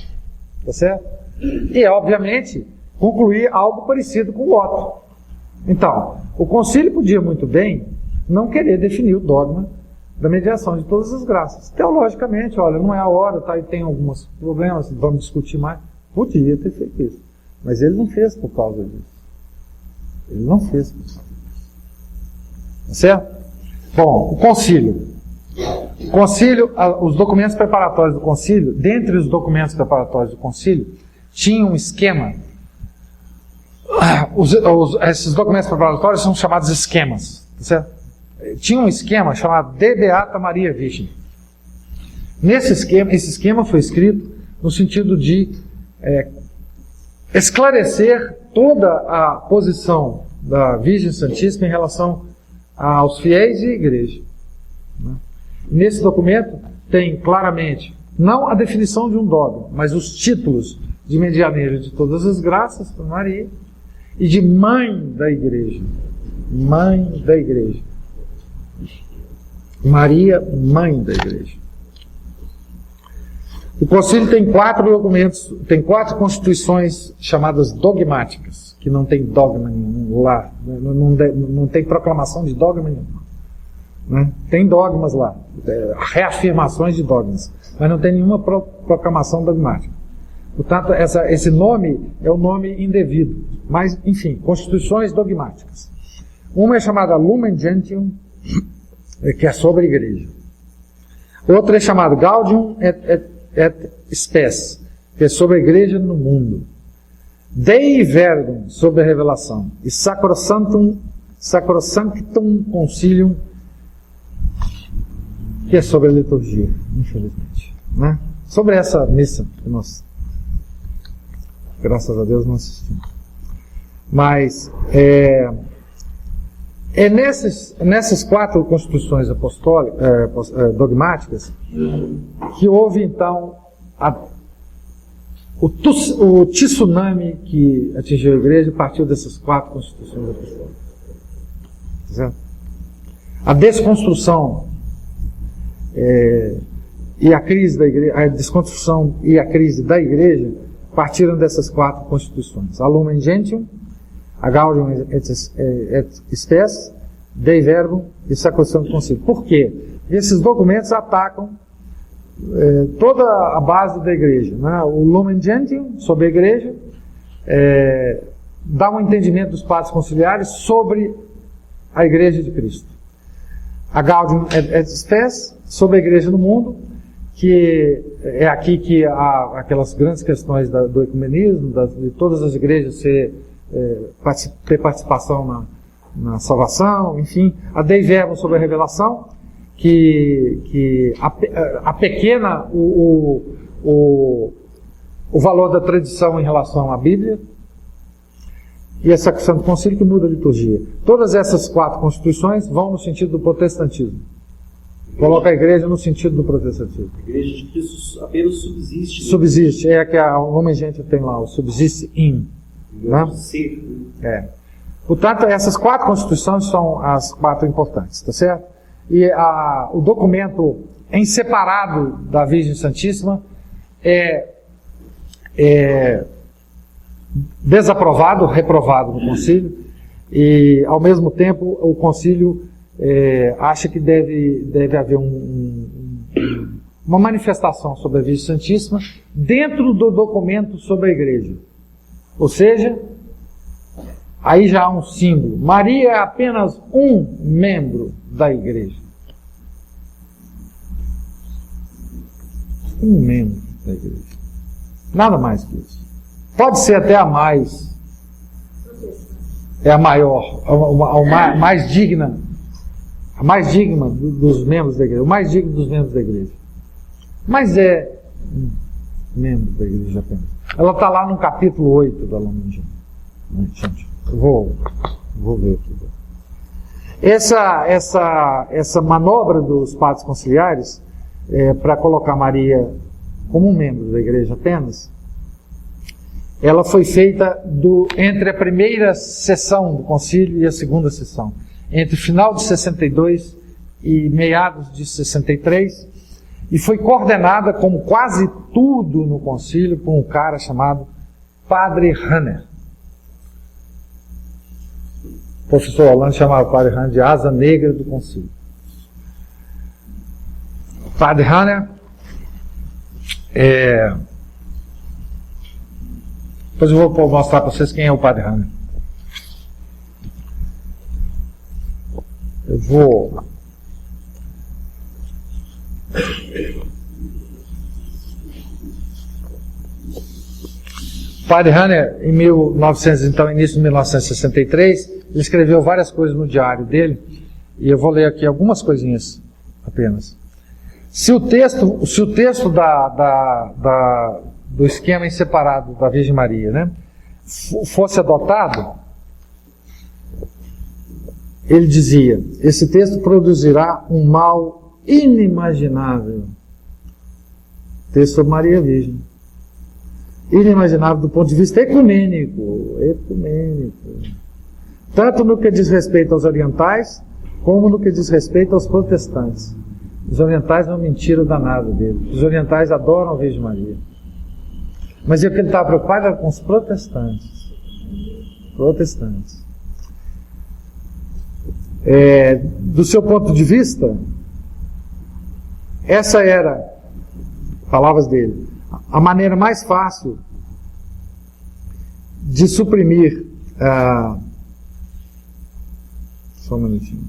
tá certo? E, obviamente, concluir algo parecido com o Otto. Então, o concílio podia muito bem não querer definir o dogma da mediação de todas as graças. Teologicamente, olha, não é a hora, tá, e tem alguns problemas, vamos discutir mais. Podia ter feito isso. Mas ele não fez por causa disso. Ele não fez por causa disso. Certo? Bom, o concílio. O concílio, os documentos preparatórios do concílio, dentre os documentos preparatórios do concílio, tinha um esquema. Esses documentos preparatórios são chamados esquemas. Certo? Tinha um esquema chamado De Beata Maria Virgem. Esse esquema foi escrito no sentido de esclarecer toda a posição da Virgem Santíssima em relação aos fiéis e à igreja. Nesse documento tem claramente, não a definição de um dogma, mas os títulos de medianeira de todas as graças para Maria e de mãe da igreja. Mãe da igreja. Maria, mãe da igreja. O concílio tem 4 documentos, tem 4 constituições chamadas dogmáticas, que não tem dogma nenhum lá, não tem proclamação de dogma nenhum. Né? Tem dogmas lá, reafirmações de dogmas, mas não tem nenhuma proclamação dogmática. Portanto, esse nome é um nome indevido, mas, enfim, constituições dogmáticas. Uma é chamada Lumen Gentium, que é sobre a igreja. Outra é chamada Gaudium et Spes, que é sobre a igreja no mundo. Dei Verbum, sobre a revelação. E Sacrosanctum Concilium, que é sobre a liturgia, infelizmente. Né? Sobre essa missa que nós, graças a Deus, não assistimos. Mas nessas 4 constituições dogmáticas que houve, então, o tsunami que atingiu a igreja partiu dessas 4 constituições apostólicas. Certo? A desconstrução e a crise da igreja, a desconstrução e a crise da igreja partiram dessas 4 constituições. A Lumen Gentium, a Gaudium et Spes, Dei Verbum e Sacrosanctum Concilium. Por quê? Esses documentos atacam toda a base da igreja. Né? O Lumen Gentium, sobre a igreja, dá um entendimento dos padres conciliares sobre a igreja de Cristo. A Gaudium et Spes, sobre a igreja no mundo, que é aqui que há aquelas grandes questões do ecumenismo, de todas as igrejas ter participação na salvação, enfim. A Dei Verbum, sobre a revelação, que apequena o valor da tradição em relação à Bíblia, e a Sacrosanctum Concilium, que muda a liturgia. Todas essas 4 constituições vão no sentido do protestantismo. Coloca a igreja no sentido do protestantismo. A igreja de Cristo apenas subsiste. Subsiste, que o nome gente tem lá, o subsiste in. Né? Portanto, essas 4 constituições são as 4 importantes, tá certo? E o documento em separado da Virgem Santíssima é desaprovado, reprovado no concílio, e ao mesmo tempo o concílio acha que deve haver uma manifestação sobre a Virgem Santíssima dentro do documento sobre a igreja. Ou seja, aí já há um símbolo. Maria é apenas um membro da igreja. Um membro da igreja. Nada mais que isso. Pode ser até a mais. A maior, a mais digna. A mais digna dos membros da igreja. O mais digno dos membros da igreja. Mas é um membro da igreja apenas. Ela está lá no capítulo 8 da Lumen Gentium. Gente, eu vou ver aqui. Essa manobra dos padres conciliares para colocar Maria como um membro da igreja apenas, ela foi feita entre a primeira sessão do concílio e a segunda sessão, entre o final de 62 e meados de 63, e foi coordenada, como quase tudo no concílio, por um cara chamado Padre Hanner. O professor Holanda chamava o Padre Hanner de asa negra do concílio. O Padre Hanner depois eu vou mostrar para vocês quem é o Padre Hanner. O Padre Hanner, em início de 1963, ele escreveu várias coisas no diário dele, e eu vou ler aqui algumas coisinhas apenas. Se o texto do esquema em separado da Virgem Maria, né, fosse adotado, ele dizia: esse texto produzirá um mal inimaginável. Texto sobre Maria Virgem. Inimaginável do ponto de vista ecumênico. Tanto no que diz respeito aos orientais, como no que diz respeito aos protestantes. Os orientais não mentiram danada dele. Os orientais adoram a Virgem Maria. Mas o que ele estava preocupado era com os protestantes. Do seu ponto de vista, essa era, palavras dele, a maneira mais fácil de suprimir. Só um minutinho.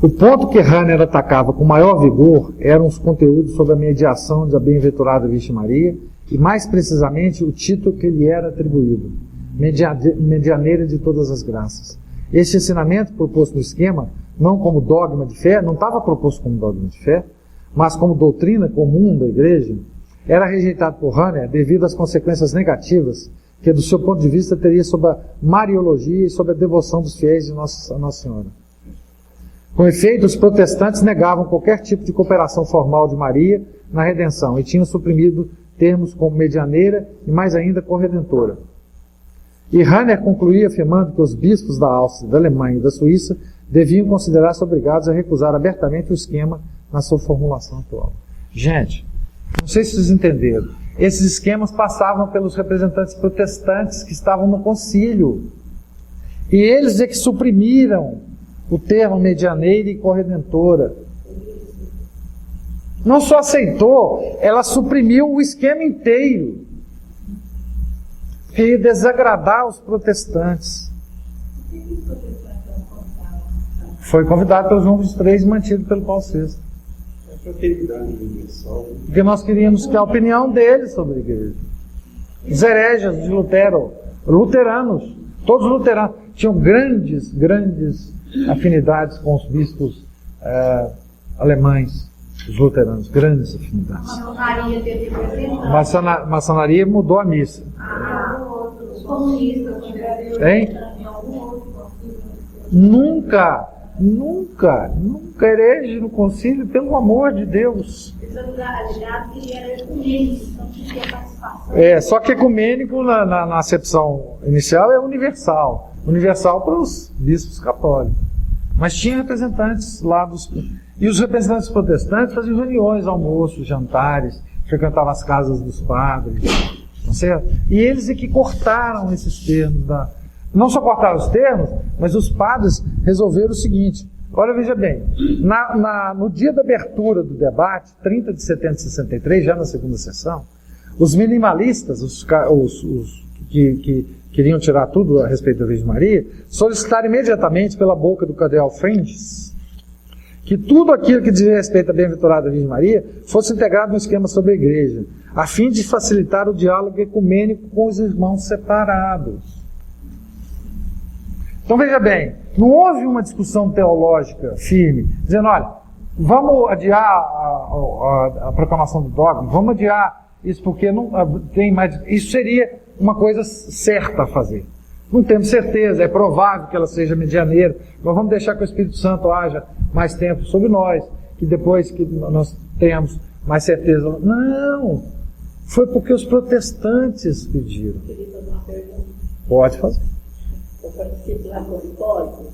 O ponto que Hanner atacava com maior vigor eram os conteúdos sobre a mediação da bem-aventurada Virgem Maria e, mais precisamente, o título que lhe era atribuído, medianeira de todas as graças. Este ensinamento proposto no esquema, não como dogma de fé, não estava proposto como dogma de fé, mas como doutrina comum da igreja, era rejeitado por Hanner devido às consequências negativas que, do seu ponto de vista, teria sobre a mariologia e sobre a devoção dos fiéis de Nossa Senhora. Com efeito, os protestantes negavam qualquer tipo de cooperação formal de Maria na redenção e tinham suprimido termos como medianeira e, mais ainda, corredentora. E Hanner concluía afirmando que os bispos da Áustria, da Alemanha e da Suíça deviam considerar-se obrigados a recusar abertamente o esquema na sua formulação atual. Gente, não sei se vocês entenderam, esses esquemas passavam pelos representantes protestantes que estavam no concílio. E eles é que suprimiram o termo medianeira e corredentora. Não só aceitou, ela suprimiu o esquema inteiro. Que ia desagradar os protestantes. Foi convidado pelo João XXIII e mantido pelo Paulo VI. Porque nós queríamos que a opinião deles sobre a igreja. Os hereges de Lutero, luteranos, todos luteranos, tinham grandes afinidades com os bispos alemães, os luteranos, grandes afinidades. A maçonaria teve representante. Maçonaria mudou a missa. Os comunistas tiveram Nunca herege no concílio, pelo amor de Deus. Só que ecumênico na acepção inicial é universal. Universal para os bispos católicos. Mas tinha representantes lá e os representantes protestantes faziam reuniões, almoços, jantares, frequentavam as casas dos padres, não certo? E eles é que cortaram esses termos. Não só cortaram os termos, mas os padres resolveram o seguinte. Olha, veja bem, no dia da abertura do debate, 30 de setembro de 63, já na segunda sessão, os minimalistas, os que queriam tirar tudo a respeito da Virgem Maria, solicitaram imediatamente pela boca do cardeal Frendes que tudo aquilo que dizia respeito à bem-aventurada Virgem Maria fosse integrado no esquema sobre a igreja, a fim de facilitar o diálogo ecumênico com os irmãos separados. Então veja bem, não houve uma discussão teológica firme, dizendo, olha, vamos adiar a proclamação do dogma, vamos adiar isso porque não tem mais... Isso seria uma coisa certa a fazer. Não temos certeza, é provável que ela seja medianeira, mas vamos deixar que o Espírito Santo haja mais tempo sobre nós, que depois que nós tenhamos mais certeza. Não! Foi porque os protestantes pediram. Eu queria fazer uma pergunta. Pode fazer. Eu participo lá com o Hipólito,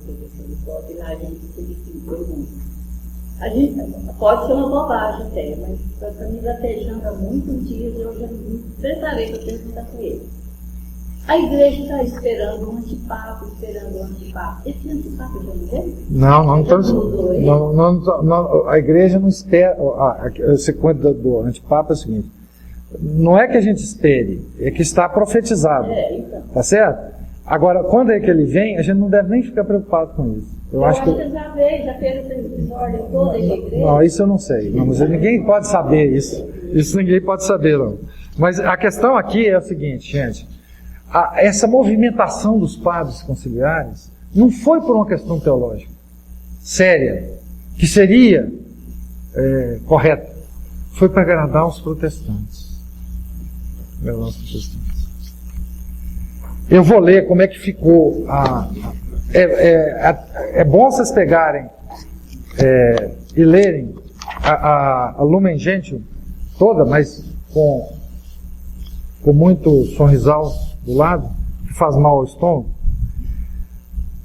e lá a gente fez assim, pergunta. A gente, pode ser uma bobagem até, mas está me gatejando há muitos dias e eu já me preparei para perguntar com ele. A igreja está esperando um antipapa, Esse antipapa já não veio? Não, a igreja não espera. A sequência do antipapa é o seguinte: não é que a gente espere, é que está profetizado. Então. Tá certo? Agora, quando é que ele vem, a gente não deve nem ficar preocupado com isso. Eu acho que já veio, já fez essa desordem toda a igreja. Não, isso eu não sei. Não, mas ninguém pode saber isso. Isso ninguém pode saber, não. Mas a questão aqui é o seguinte, gente. Essa movimentação dos padres conciliares não foi por uma questão teológica séria, que seria correta. Foi para agradar os protestantes. Eu vou ler como é que ficou. É bom vocês pegarem e lerem a Lumen Gentium toda, mas com muito sorrisal do lado, que faz mal ao estômago.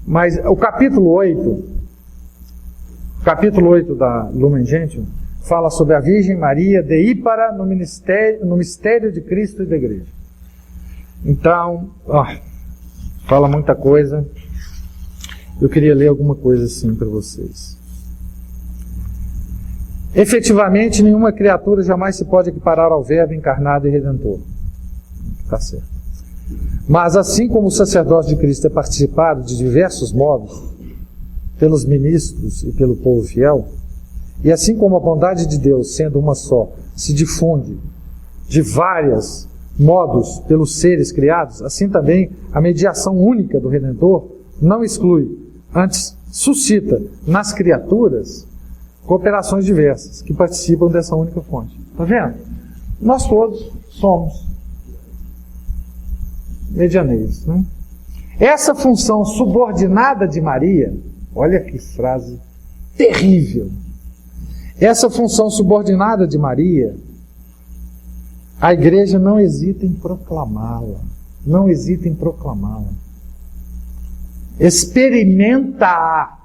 Mas o capítulo 8 da Lumen Gentium fala sobre a Virgem Maria deípara no mistério de Cristo e da Igreja. Então, fala muita coisa. Eu queria ler alguma coisa assim para vocês. Efetivamente, nenhuma criatura jamais se pode equiparar ao Verbo encarnado e Redentor. Está certo. Mas assim como o sacerdócio de Cristo é participado de diversos modos, pelos ministros e pelo povo fiel, e assim como a bondade de Deus, sendo uma só, se difunde de vários modos pelos seres criados, assim também a mediação única do Redentor não exclui, antes suscita nas criaturas cooperações diversas que participam dessa única fonte. Está vendo? Nós todos somos medianeiros, né? Essa função subordinada de Maria, olha que frase terrível. Essa função subordinada de Maria, a igreja não hesita em proclamá-la. Não hesita em proclamá-la. Experimenta-a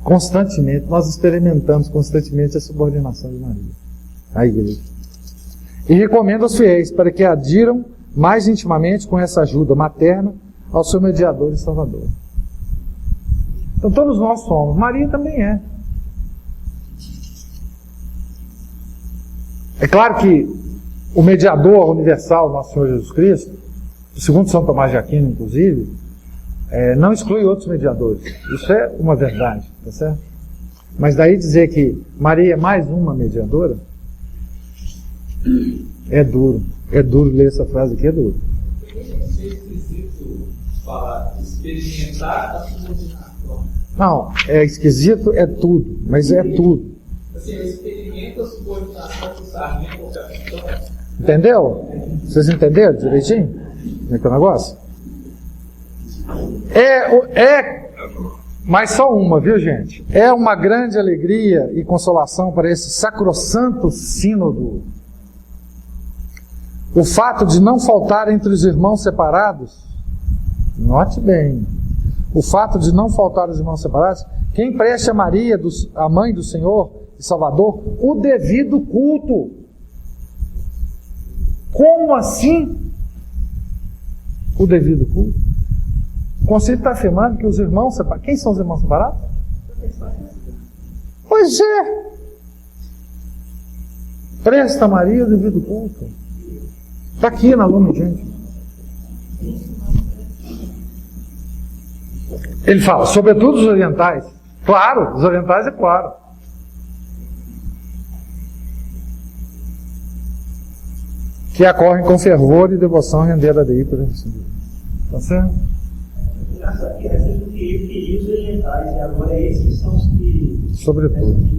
constantemente. Nós experimentamos constantemente a subordinação de Maria à igreja. E recomendo aos fiéis para que adiram mais intimamente com essa ajuda materna ao seu mediador e salvador. Então todos nós somos. Maria também é. É claro que o mediador universal, nosso Senhor Jesus Cristo, segundo São Tomás de Aquino, inclusive, não exclui outros mediadores. Isso é uma verdade, tá certo? Mas daí dizer que Maria é mais uma mediadora, é duro. É duro ler essa frase aqui, é duro. É esquisito falar experimentar a subordinação. Não, é esquisito, é tudo, mas é tudo. Assim, eu experimento a subordinação do sargento ou capitão. Entendeu? Vocês entenderam direitinho? Como é que é o negócio? Mas só uma, viu, gente? É uma grande alegria e consolação para esse sacrossanto sínodo o fato de não faltar entre os irmãos separados. Note bem, o fato de não faltar os irmãos separados, quem preste a Maria, a mãe do Senhor e Salvador, o devido culto. Como assim? O devido culto? O conceito está afirmando que os irmãos separados... Quem são os irmãos separados? Pois é. Presta a Maria o devido culto. Está aqui na Lumen Gentium. Ele fala, sobretudo os orientais. Claro, os orientais é claro. Que acorrem com fervor e devoção rendeira daí por isso. Tá certo? Engraçado que essa eu queria os orientais, e agora esses que são os que... Sobretudo.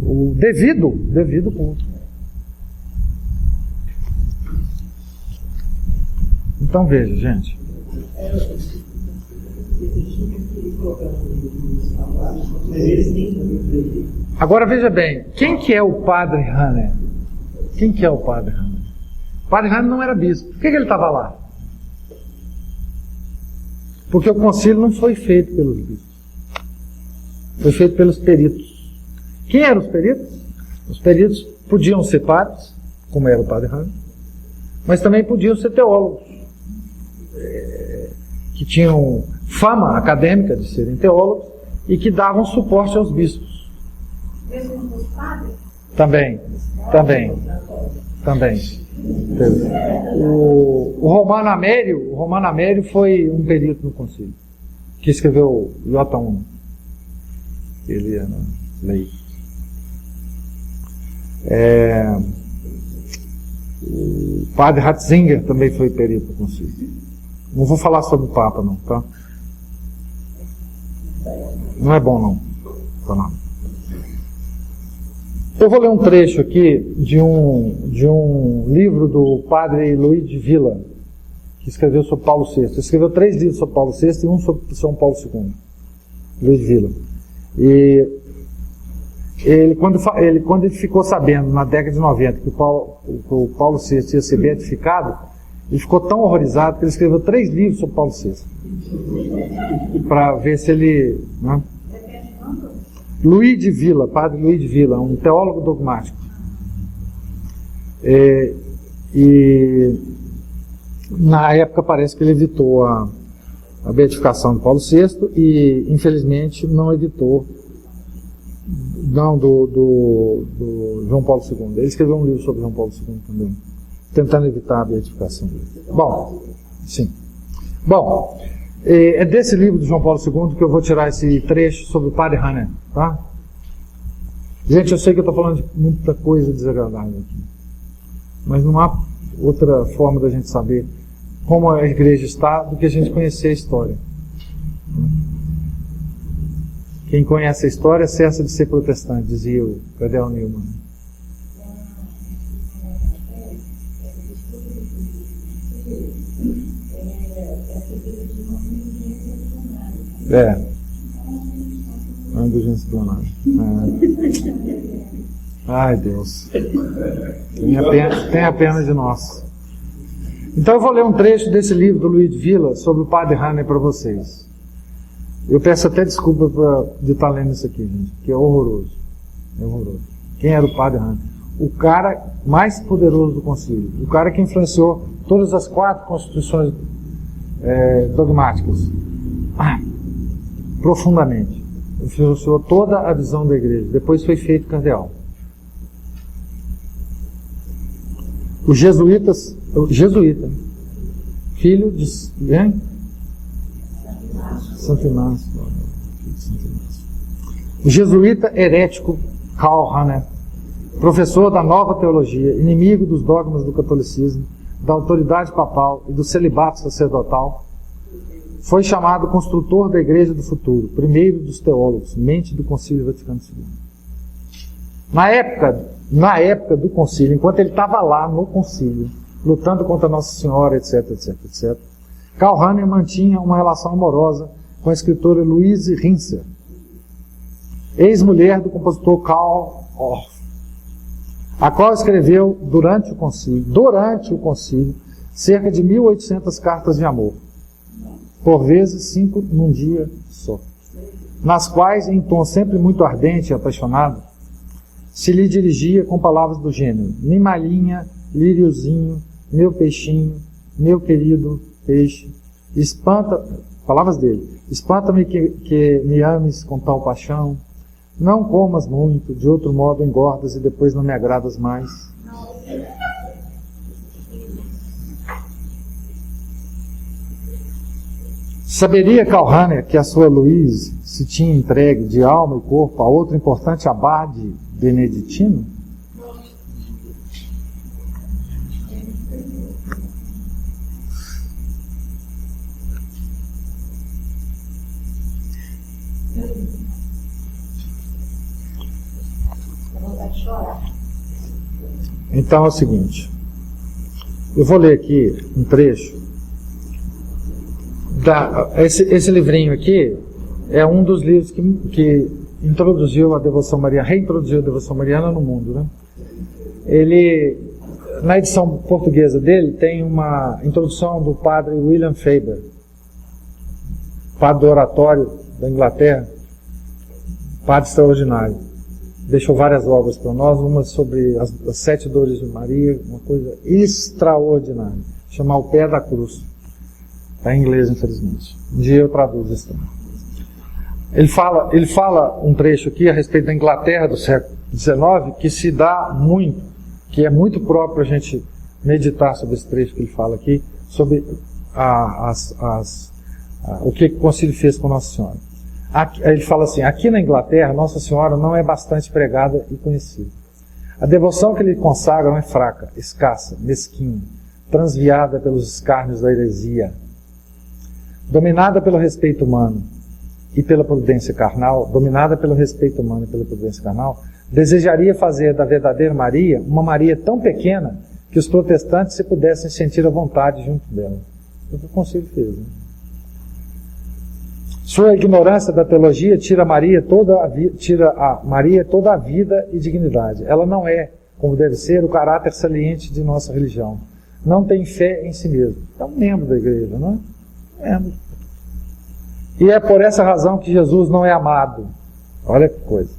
O devido culto. Então veja, gente. Agora veja bem, quem que é o padre Hanner? Quem que é o padre Hanner? O padre Hanner não era bispo. Por que ele estava lá? Porque o concílio não foi feito pelos bispos. Foi feito pelos peritos. Quem eram os peritos? Os peritos podiam ser padres, como era o padre Hanner, mas também podiam ser teólogos, que tinham fama acadêmica de serem teólogos e que davam suporte aos bispos. Mesmo os padres? Também. O Romano Amério foi um perito no concílio, que escreveu Iota 1. Ele é na lei. O padre Ratzinger também foi perito no concílio. Não vou falar sobre o Papa, não, tá? Não é bom, não. Falar. Eu vou ler um trecho aqui de um livro do padre Luiz de Villa, que escreveu sobre Paulo VI. Ele escreveu 3 livros sobre Paulo VI e um sobre São Paulo II. Luiz de Villa. E ele, quando ele ficou sabendo, na década de 90, que o Paulo VI ia ser beatificado, ele ficou tão horrorizado que ele escreveu 3 livros sobre Paulo VI. Para ver se ele... Né? Luiz de Villa, padre Luiz de Villa, um teólogo dogmático. E na época parece que ele evitou a beatificação de Paulo VI e, infelizmente, não evitou do João Paulo II. Ele escreveu um livro sobre João Paulo II também, tentando evitar a beatificação dele. Bom, sim. Bom, é desse livro de João Paulo II que eu vou tirar esse trecho sobre o padre Hanner, tá? Gente, eu sei que eu estou falando de muita coisa desagradável aqui, mas não há outra forma da gente saber como a igreja está do que a gente conhecer a história. Quem conhece a história cessa de ser protestante, dizia o Cardeal Newman. A indulgência plenária. Ai, Deus. Tenha pena de nós. Então eu vou ler um trecho desse livro do Luiz de Villa sobre o padre Hanner para vocês. Eu peço até desculpa de estar lendo isso aqui, gente, porque é horroroso. É horroroso. Quem era o padre Hanner? O cara mais poderoso do concílio. O cara que influenciou todas as 4 constituições dogmáticas. Profundamente. Influenciou toda a visão da igreja. Depois foi feito cardeal. O jesuíta, filho de Santo Inácio. O jesuíta herético Karl Hanner, professor da nova teologia, inimigo dos dogmas do catolicismo, da autoridade papal e do celibato sacerdotal, foi chamado construtor da Igreja do Futuro, primeiro dos teólogos, mente do Concílio Vaticano II. Na época do concílio, enquanto ele estava lá no concílio, lutando contra Nossa Senhora, etc, Karl Hanner mantinha uma relação amorosa com a escritora Louise Rinser, ex-mulher do compositor Karl Orff, a qual escreveu durante o concílio, cerca de 1.800 cartas de amor, por vezes 5 num dia só, nas quais, em tom sempre muito ardente e apaixonado, se lhe dirigia com palavras do gênero: Mimalhinha, líriozinho, meu peixinho, meu querido peixe, palavras dele, espanta-me que me ames com tal paixão, não comas muito, de outro modo engordas e depois não me agradas mais. Saberia Karl Hanner que a sua Louise se tinha entregue de alma e corpo a outro importante abade beneditino? Então é o seguinte, eu vou ler aqui um trecho Esse livrinho aqui é um dos livros que introduziu a devoção mariana, reintroduziu a devoção mariana no mundo, né? Ele, na edição portuguesa dele, tem uma introdução do padre William Faber, padre do oratório da Inglaterra, padre extraordinário. Deixou várias obras para nós, uma sobre as 7 dores de Maria, uma coisa extraordinária, chama O Pé da Cruz. Está em inglês, infelizmente. Um dia eu traduzo isso também. Ele fala um trecho aqui a respeito da Inglaterra do século XIX, que se dá muito, que é muito próprio a gente meditar sobre esse trecho que ele fala aqui, sobre o que o concílio fez com Nossa Senhora. Ele fala assim: aqui na Inglaterra, Nossa Senhora não é bastante pregada e conhecida. A devoção que lhe consagram é fraca, escassa, mesquinha, transviada pelos escárnios da heresia, dominada pelo respeito humano e pela prudência carnal, desejaria fazer da verdadeira Maria uma Maria tão pequena que os protestantes se pudessem sentir à vontade junto dela. É o que o concílio fez, né? Sua ignorância da teologia tira a Maria toda a vida e dignidade. Ela não é, como deve ser, o caráter saliente de nossa religião. Não tem fé em si mesmo. É um membro da igreja, não é? E é por essa razão que Jesus não é amado. Olha que coisa.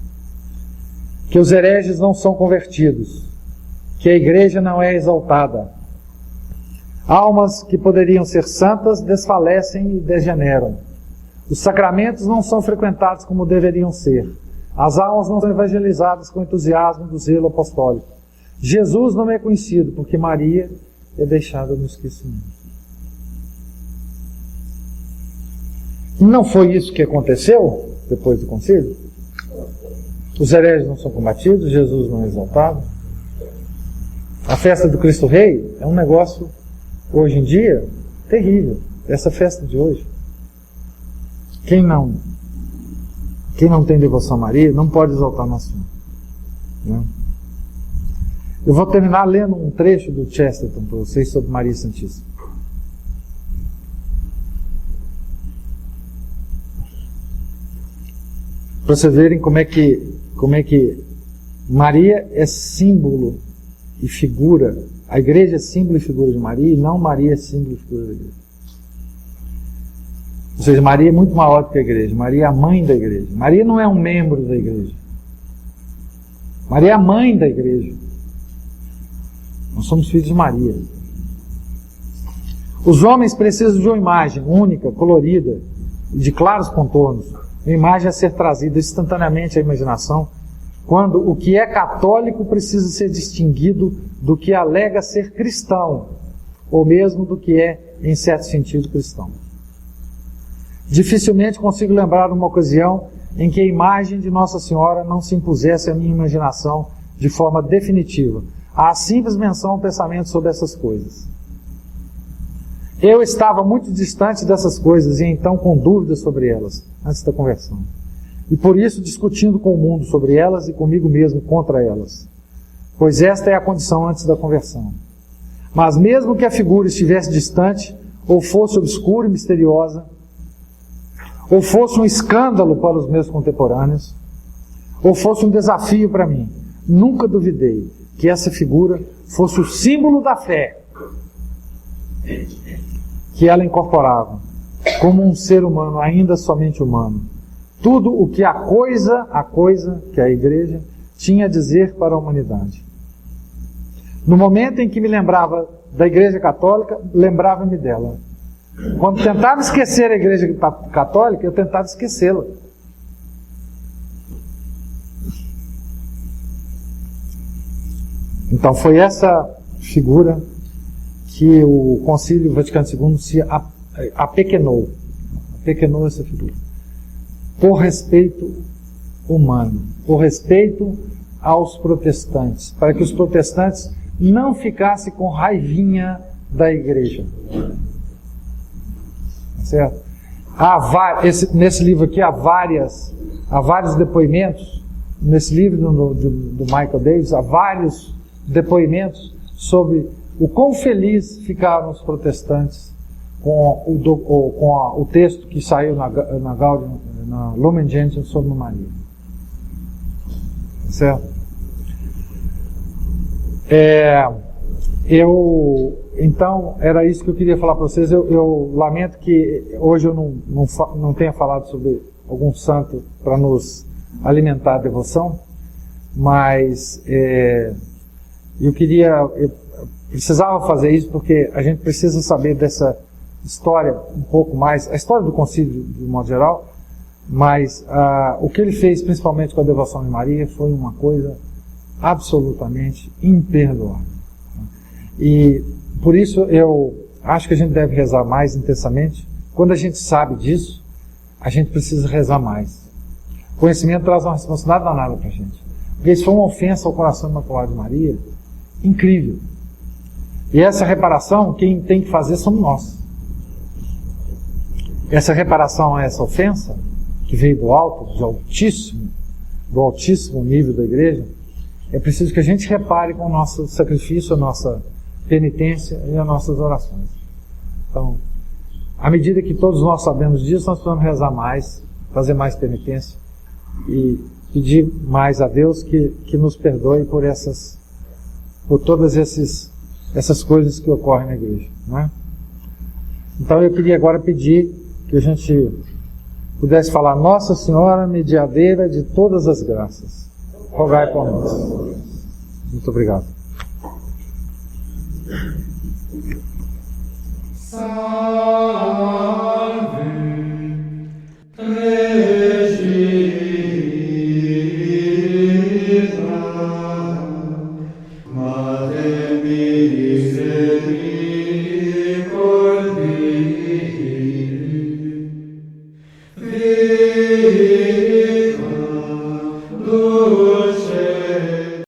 Que os hereges não são convertidos. Que a igreja não é exaltada. Almas que poderiam ser santas desfalecem e degeneram. Os sacramentos não são frequentados como deveriam ser. As almas não são evangelizadas com entusiasmo do zelo apostólico. Jesus não é conhecido porque Maria é deixada no esquecimento. E não foi isso que aconteceu depois do concílio? Os hereges não são combatidos, Jesus não é exaltado. A festa do Cristo Rei é um negócio, hoje em dia, terrível. Essa festa de hoje. Quem não tem devoção a Maria não pode exaltar Nossa Senhora, né? Eu vou terminar lendo um trecho do Chesterton para vocês sobre Maria Santíssima. Para vocês verem como é que Maria é símbolo e figura. A igreja é símbolo e figura de Maria, e não Maria é símbolo e figura da igreja. Ou seja, Maria é muito maior do que a igreja. Maria é a mãe da igreja. Maria não é um membro da igreja. Maria é a mãe da igreja. Nós somos filhos de Maria. Os homens precisam de uma imagem única, colorida e de claros contornos. Uma imagem a ser trazida instantaneamente à imaginação, quando o que é católico precisa ser distinguido do que alega ser cristão, ou mesmo do que é, em certo sentido, cristão. Dificilmente consigo lembrar uma ocasião em que a imagem de Nossa Senhora não se impusesse à minha imaginação de forma definitiva. Há simples menção ao pensamento sobre essas coisas. Eu estava muito distante dessas coisas e então com dúvidas sobre elas, antes da conversão. E por isso discutindo com o mundo sobre elas e comigo mesmo contra elas. Pois esta é a condição antes da conversão. Mas mesmo que a figura estivesse distante, ou fosse obscura e misteriosa, ou fosse um escândalo para os meus contemporâneos, ou fosse um desafio para mim, nunca duvidei que essa figura fosse o símbolo da fé que ela incorporava, como um ser humano, ainda somente humano. Tudo o que a coisa que a igreja tinha a dizer para a humanidade. No momento em que me lembrava da igreja católica, lembrava-me dela. Quando tentava esquecer a igreja católica, eu tentava esquecê-la. Então foi essa figura que o Concílio Vaticano II se apequenou. Apequenou essa figura. Por respeito humano, por respeito aos protestantes, para que os protestantes não ficassem com raivinha da igreja. Certo? Nesse livro aqui há vários depoimentos, nesse livro do Michael Davis, há vários depoimentos sobre o quão felizes ficaram os protestantes o texto que saiu na Lumen Gentium sobre Maria. Certo? Então, era isso que eu queria falar para vocês. Eu lamento que hoje eu não tenha falado sobre algum santo para nos alimentar a devoção, mas eu precisava fazer isso porque a gente precisa saber dessa história um pouco mais, a história do concílio de modo geral, mas o que ele fez principalmente com a devoção de Maria foi uma coisa absolutamente imperdoável. E por isso eu acho que a gente deve rezar mais intensamente. Quando a gente sabe disso, a gente precisa rezar mais. O conhecimento traz uma responsabilidade danada para a gente. Porque isso foi uma ofensa ao coração imaculado de Maria incrível. E essa reparação, quem tem que fazer somos nós. Essa reparação a essa ofensa, que veio do alto, do altíssimo nível da igreja, é preciso que a gente repare com o nosso sacrifício, a nossa penitência e as nossas orações. Então, à medida que todos nós sabemos disso, nós precisamos rezar mais, fazer mais penitência e pedir mais a Deus que nos perdoe por todas essas coisas que ocorrem na igreja, não é? Então eu queria agora pedir que a gente pudesse falar: Nossa Senhora, mediadeira de todas as graças, rogai por nós. Muito obrigado. Salve, Regina, Mater Misericordiae,